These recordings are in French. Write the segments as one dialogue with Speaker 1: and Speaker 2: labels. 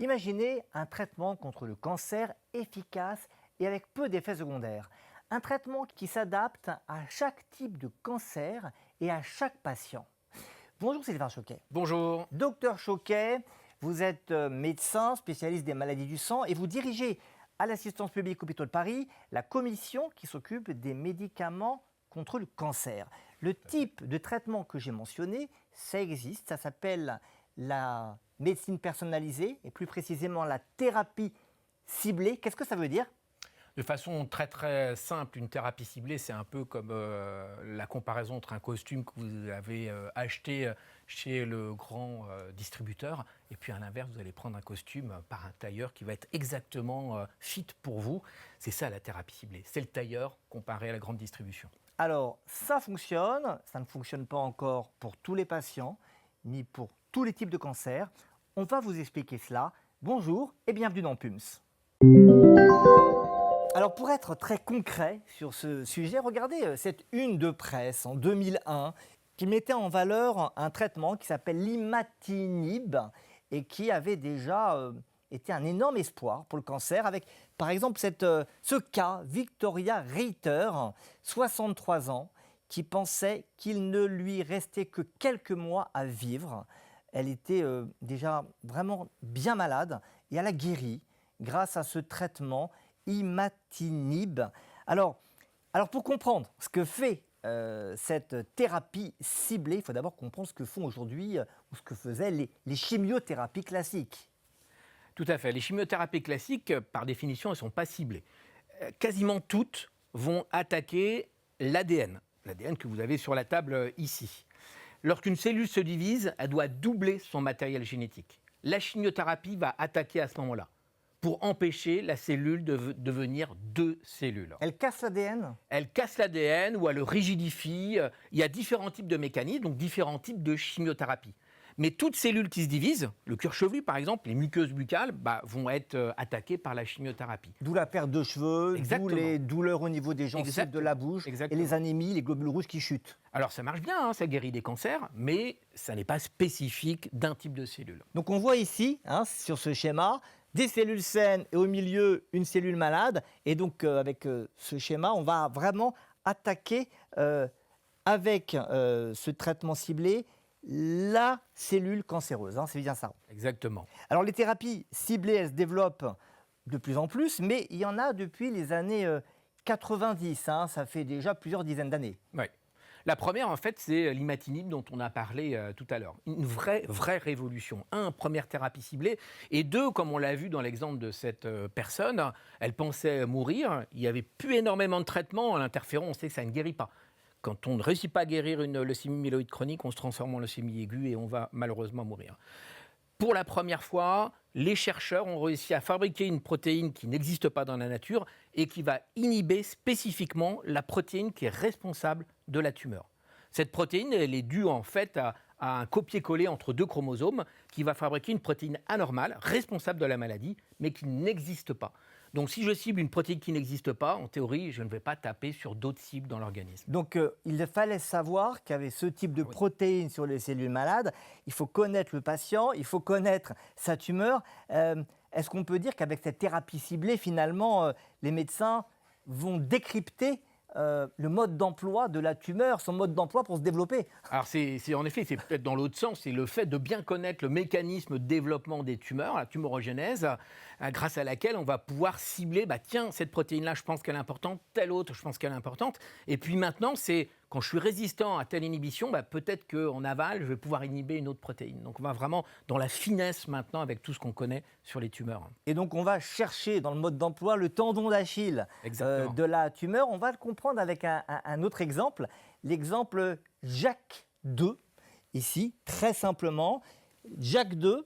Speaker 1: Imaginez un traitement contre le cancer efficace et avec peu d'effets secondaires. Un traitement qui s'adapte à chaque type de cancer et à chaque patient. Bonjour Sylvain Choquet.
Speaker 2: Bonjour.
Speaker 1: Docteur Choquet, vous êtes médecin, spécialiste des maladies du sang et vous dirigez à l'Assistance publique Hôpitaux de Paris la commission qui s'occupe des médicaments contre le cancer. Le type de traitement que j'ai mentionné, ça existe, ça s'appelle la médecine personnalisée et plus précisément la thérapie ciblée. Qu'est-ce que ça veut dire ?
Speaker 2: De façon très simple, une thérapie ciblée, c'est un peu comme la comparaison entre un costume que vous avez acheté chez le grand distributeur et puis à l'inverse, vous allez prendre un costume par un tailleur qui va être exactement fit pour vous. C'est ça la thérapie ciblée, c'est le tailleur comparé à la grande distribution.
Speaker 1: Alors, ça fonctionne, ça ne fonctionne pas encore pour tous les patients, ni pour tous les types de cancers. On va vous expliquer cela. Bonjour et bienvenue dans PUMS. Alors, pour être très concret sur ce sujet, regardez cette une de presse en 2001 qui mettait en valeur un traitement qui s'appelle l'imatinib et qui avait déjà été un énorme espoir pour le cancer avec, par exemple, ce cas, Victoria Reiter, 63 ans, qui pensait qu'il ne lui restait que quelques mois à vivre. Elle était déjà vraiment bien malade et elle a guéri grâce à ce traitement imatinib. Alors pour comprendre ce que fait cette thérapie ciblée, il faut d'abord comprendre ce que font aujourd'hui ou ce que faisaient les chimiothérapies classiques.
Speaker 2: Tout à fait. Les chimiothérapies classiques, par définition, elles ne sont pas ciblées. Quasiment toutes vont attaquer l'ADN que vous avez sur la table ici. Lorsqu'une cellule se divise, elle doit doubler son matériel génétique. La chimiothérapie va attaquer à ce moment-là, pour empêcher la cellule de devenir deux cellules.
Speaker 1: Elle casse l'ADN ?
Speaker 2: Elle casse l'ADN ou elle le rigidifie. Il y a différents types de mécanismes, donc différents types de chimiothérapie. Mais toutes cellules qui se divisent, le cuir chevelu par exemple, les muqueuses buccales, vont être attaquées par la chimiothérapie.
Speaker 1: D'où la perte de cheveux, d'où les douleurs au niveau des gencives de la bouche et les anémies, les globules rouges qui chutent.
Speaker 2: Alors ça marche bien, ça guérit des cancers, mais ça n'est pas spécifique d'un type de cellule.
Speaker 1: Donc on voit ici, sur ce schéma, des cellules saines et au milieu une cellule malade. Et donc avec ce schéma, on va vraiment attaquer avec ce traitement ciblé la cellule cancéreuse. C'est bien ça.
Speaker 2: Exactement.
Speaker 1: Alors les thérapies ciblées, elles se développent de plus en plus, mais il y en a depuis les années 90. Ça fait déjà plusieurs dizaines d'années.
Speaker 2: Oui. La première, en fait, c'est l'imatinib dont on a parlé tout à l'heure. Une vraie révolution. Un, première thérapie ciblée. Et deux, comme on l'a vu dans l'exemple de cette personne, elle pensait mourir. Il n'y avait plus énormément de traitements. L'interféron, on sait que ça ne guérit pas. Quand on ne réussit pas à guérir une leucémie myéloïde chronique, on se transforme en leucémie aiguë et on va malheureusement mourir. Pour la première fois, les chercheurs ont réussi à fabriquer une protéine qui n'existe pas dans la nature et qui va inhiber spécifiquement la protéine qui est responsable de la tumeur. Cette protéine, elle est due en fait à un copier-coller entre deux chromosomes qui va fabriquer une protéine anormale, responsable de la maladie, mais qui n'existe pas. Donc si je cible une protéine qui n'existe pas, en théorie, je ne vais pas taper sur d'autres cibles dans l'organisme.
Speaker 1: Donc il fallait savoir qu'il y avait ce type de protéines sur les cellules malades. Il faut connaître le patient, il faut connaître sa tumeur. Est-ce qu'on peut dire qu'avec cette thérapie ciblée, finalement, les médecins vont décrypter le mode d'emploi de la tumeur, son mode d'emploi pour se développer?
Speaker 2: Alors en effet, c'est peut-être dans l'autre sens, c'est le fait de bien connaître le mécanisme de développement des tumeurs, la tumorogénèse, grâce à laquelle on va pouvoir cibler, tiens, cette protéine-là, je pense qu'elle est importante, telle autre, je pense qu'elle est importante. Et puis maintenant, c'est quand je suis résistant à telle inhibition, peut-être qu'en aval, je vais pouvoir inhiber une autre protéine. Donc on va vraiment dans la finesse maintenant avec tout ce qu'on connaît sur les tumeurs.
Speaker 1: Et donc on va chercher dans le mode d'emploi le tendon d'Achille de la tumeur. On va le comprendre avec un autre exemple, l'exemple JAK2, ici, très simplement. JAK2,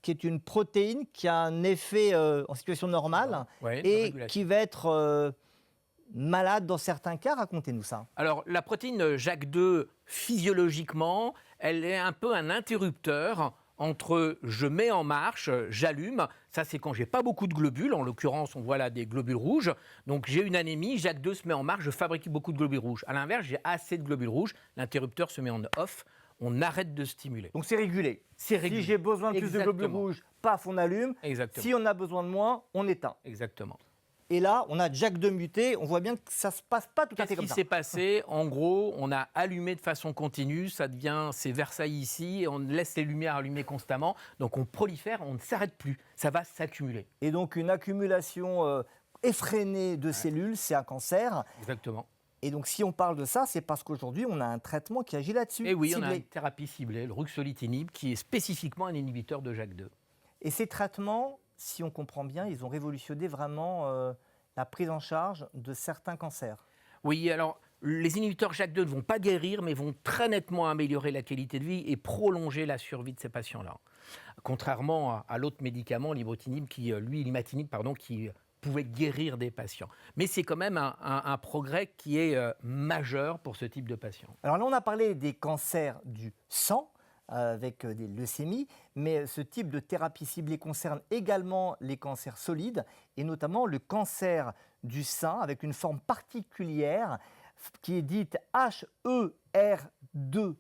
Speaker 1: qui est une protéine qui a un effet en situation normale et qui va être malade dans certains cas. Racontez-nous ça.
Speaker 2: Alors, la protéine JAK2, physiologiquement, elle est un peu un interrupteur entre je mets en marche, j'allume, ça c'est quand j'ai pas beaucoup de globules, en l'occurrence on voit là des globules rouges, donc j'ai une anémie, JAK2 se met en marche, je fabrique beaucoup de globules rouges. À l'inverse, j'ai assez de globules rouges, l'interrupteur se met en off, on arrête de stimuler.
Speaker 1: Donc c'est régulé.
Speaker 2: C'est régulé.
Speaker 1: Si j'ai besoin de plus de globules rouges, paf, on allume.
Speaker 2: Exactement.
Speaker 1: Si on a besoin de moins, on éteint.
Speaker 2: Exactement.
Speaker 1: Et là, on a Jack 2 muté. On voit bien que ça ne se passe pas tout à fait comme
Speaker 2: Qu'est-ce
Speaker 1: ça.
Speaker 2: qui s'est passé? En gros, on a allumé de façon continue, c'est Versailles ici, et on laisse les lumières allumées constamment, donc on prolifère, on ne s'arrête plus, ça va s'accumuler.
Speaker 1: Et donc, une accumulation effrénée de cellules, c'est un cancer.
Speaker 2: Exactement.
Speaker 1: Et donc, si on parle de ça, c'est parce qu'aujourd'hui, on a un traitement qui agit là-dessus.
Speaker 2: Et oui, on a
Speaker 1: ciblé.
Speaker 2: une thérapie ciblée, le ruxolitinib, qui est spécifiquement un inhibiteur de JAK2.
Speaker 1: Et ces traitements, si on comprend bien, ils ont révolutionné vraiment la prise en charge de certains cancers.
Speaker 2: Oui, alors les inhibiteurs JAK2 ne vont pas guérir, mais vont très nettement améliorer la qualité de vie et prolonger la survie de ces patients-là. Contrairement à l'autre médicament, l'imatinib, qui pouvait guérir des patients. Mais c'est quand même un progrès qui est majeur pour ce type de patients.
Speaker 1: Alors là, on a parlé des cancers du sang, avec des leucémies, mais ce type de thérapie ciblée concerne également les cancers solides, et notamment le cancer du sein, avec une forme particulière qui est dite HER2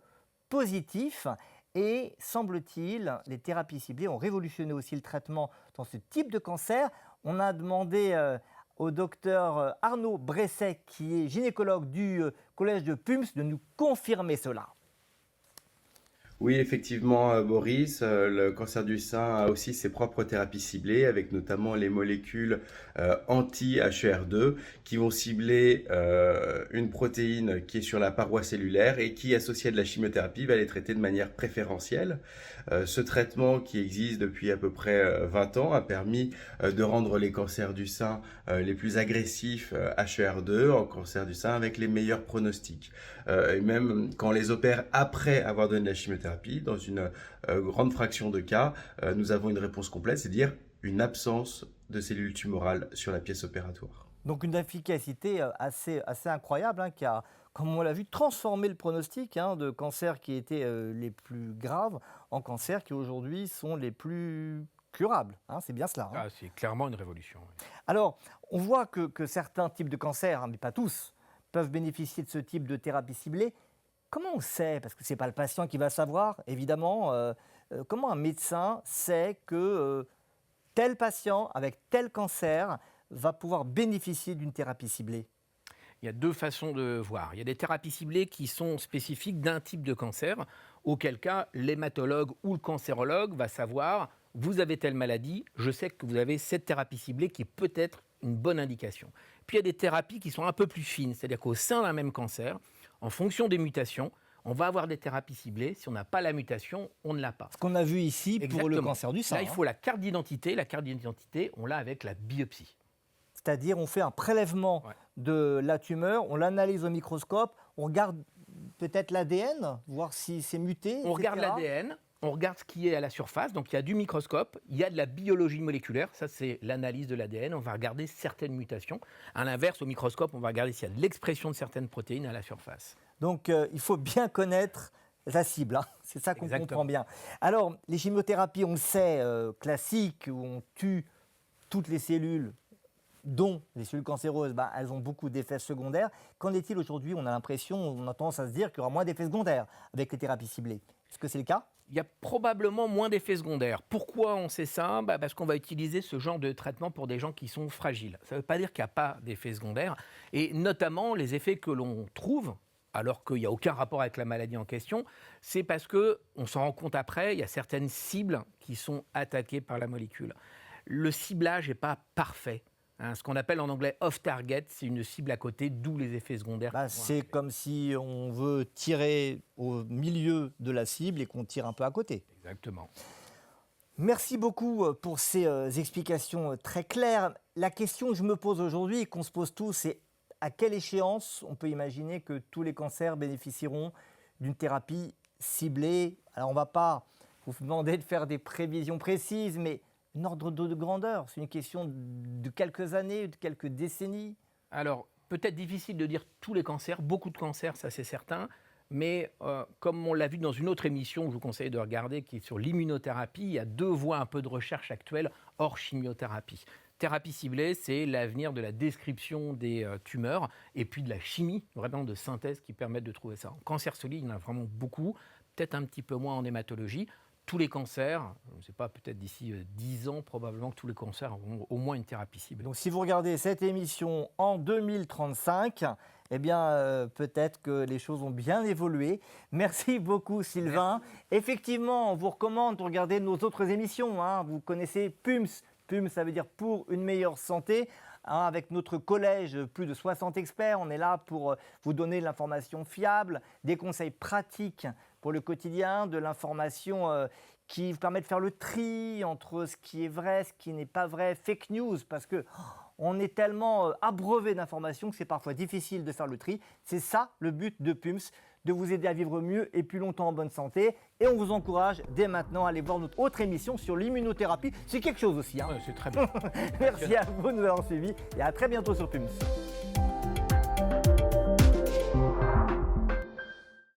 Speaker 1: positif. Et semble-t-il, les thérapies ciblées ont révolutionné aussi le traitement dans ce type de cancer. On a demandé au docteur Arnaud Bresset, qui est gynécologue du collège de Pums, de nous confirmer cela.
Speaker 3: Oui, effectivement, Boris, le cancer du sein a aussi ses propres thérapies ciblées, avec notamment les molécules anti-HER2 qui vont cibler une protéine qui est sur la paroi cellulaire et qui, associée à de la chimiothérapie, va les traiter de manière préférentielle. Ce traitement, qui existe depuis à peu près 20 ans, a permis de rendre les cancers du sein les plus agressifs HER2 en cancer du sein avec les meilleurs pronostics. Et même quand on les opère après avoir donné de la chimiothérapie, dans une grande fraction de cas, nous avons une réponse complète, c'est-à-dire une absence de cellules tumorales sur la pièce opératoire.
Speaker 1: Donc une efficacité assez incroyable, hein, qui a, comme on l'a vu, transformé le pronostic de cancers qui étaient les plus graves en cancers qui aujourd'hui sont les plus curables. C'est bien cela.
Speaker 2: Ah, c'est clairement une révolution. Oui.
Speaker 1: Alors, on voit que certains types de cancers, mais pas tous, peuvent bénéficier de ce type de thérapie ciblée. Comment on sait? Parce que ce n'est pas le patient qui va savoir, évidemment. Comment un médecin sait que tel patient avec tel cancer va pouvoir bénéficier d'une thérapie ciblée?
Speaker 2: Il y a deux façons de voir. Il y a des thérapies ciblées qui sont spécifiques d'un type de cancer, auquel cas l'hématologue ou le cancérologue va savoir, vous avez telle maladie, je sais que vous avez cette thérapie ciblée qui peut être une bonne indication. Puis il y a des thérapies qui sont un peu plus fines, c'est-à-dire qu'au sein d'un même cancer, en fonction des mutations, on va avoir des thérapies ciblées. Si on n'a pas la mutation, on ne l'a pas.
Speaker 1: Ce qu'on a vu ici
Speaker 2: Exactement.
Speaker 1: pour le cancer du sein.
Speaker 2: Là, il faut la carte d'identité. La carte d'identité, on l'a avec la biopsie.
Speaker 1: C'est-à-dire, on fait un prélèvement de la tumeur, on l'analyse au microscope, on regarde peut-être l'ADN, voir si c'est muté,
Speaker 2: On
Speaker 1: etc.
Speaker 2: regarde l'ADN, on regarde ce qui est à la surface. Donc, il y a du microscope, il y a de la biologie moléculaire. Ça, c'est l'analyse de l'ADN. On va regarder certaines mutations. À l'inverse, au microscope, on va regarder s'il y a de l'expression de certaines protéines à la surface.
Speaker 1: Donc, il faut bien connaître la cible. C'est ça qu'on comprend bien. Alors, les chimiothérapies, on le sait, classiques, où on tue toutes les cellules, dont les cellules cancéreuses, elles ont beaucoup d'effets secondaires. Qu'en est-il aujourd'hui? On a l'impression, on a tendance à se dire qu'il y aura moins d'effets secondaires avec les thérapies ciblées. Est-ce que c'est le cas?
Speaker 2: Il y a probablement moins d'effets secondaires. Pourquoi on sait ça? Parce qu'on va utiliser ce genre de traitement pour des gens qui sont fragiles. Ça ne veut pas dire qu'il n'y a pas d'effets secondaires. Et notamment, les effets que l'on trouve, alors qu'il n'y a aucun rapport avec la maladie en question, c'est parce qu'on s'en rend compte après, il y a certaines cibles qui sont attaquées par la molécule. Le ciblage n'est pas parfait. Ce qu'on appelle en anglais off-target, c'est une cible à côté, d'où les effets secondaires.
Speaker 1: C'est comme si on veut tirer au milieu de la cible et qu'on tire un peu à côté.
Speaker 2: Exactement.
Speaker 1: Merci beaucoup pour ces explications très claires. La question que je me pose aujourd'hui et qu'on se pose tous, c'est à quelle échéance on peut imaginer que tous les cancers bénéficieront d'une thérapie ciblée? Alors on ne va pas vous demander de faire des prévisions précises, mais un ordre de grandeur, c'est une question de quelques années, de quelques décennies?
Speaker 2: Alors, peut-être difficile de dire tous les cancers, beaucoup de cancers, ça c'est certain, mais comme on l'a vu dans une autre émission que je vous conseille de regarder, qui est sur l'immunothérapie, il y a deux voies un peu de recherche actuelles hors chimiothérapie. Thérapie ciblée, c'est l'avenir de la description des tumeurs et puis de la chimie, vraiment de synthèse qui permettent de trouver ça. En cancer solide, il y en a vraiment beaucoup, peut-être un petit peu moins en hématologie. tous les cancers, je ne sais pas, peut-être d'ici 10 ans, probablement que tous les cancers auront au moins une thérapie ciblée.
Speaker 1: Donc si vous regardez cette émission en 2035, eh bien peut-être que les choses ont bien évolué. Merci beaucoup Sylvain.
Speaker 2: Merci.
Speaker 1: Effectivement, on vous recommande de regarder nos autres émissions. Vous connaissez PUMS. PUMS, ça veut dire pour une meilleure santé. Avec notre collège, plus de 60 experts, on est là pour vous donner de l'information fiable, des conseils pratiques pour le quotidien, de l'information qui vous permet de faire le tri entre ce qui est vrai, ce qui n'est pas vrai, fake news, parce que on est tellement abreuvé d'informations que c'est parfois difficile de faire le tri. C'est ça le but de PUMS, de vous aider à vivre mieux et plus longtemps en bonne santé. Et on vous encourage dès maintenant à aller voir notre autre émission sur l'immunothérapie. C'est quelque chose aussi.
Speaker 2: Ouais, c'est très bien.
Speaker 1: Merci à vous de nous avoir suivis et à très bientôt sur PUMS.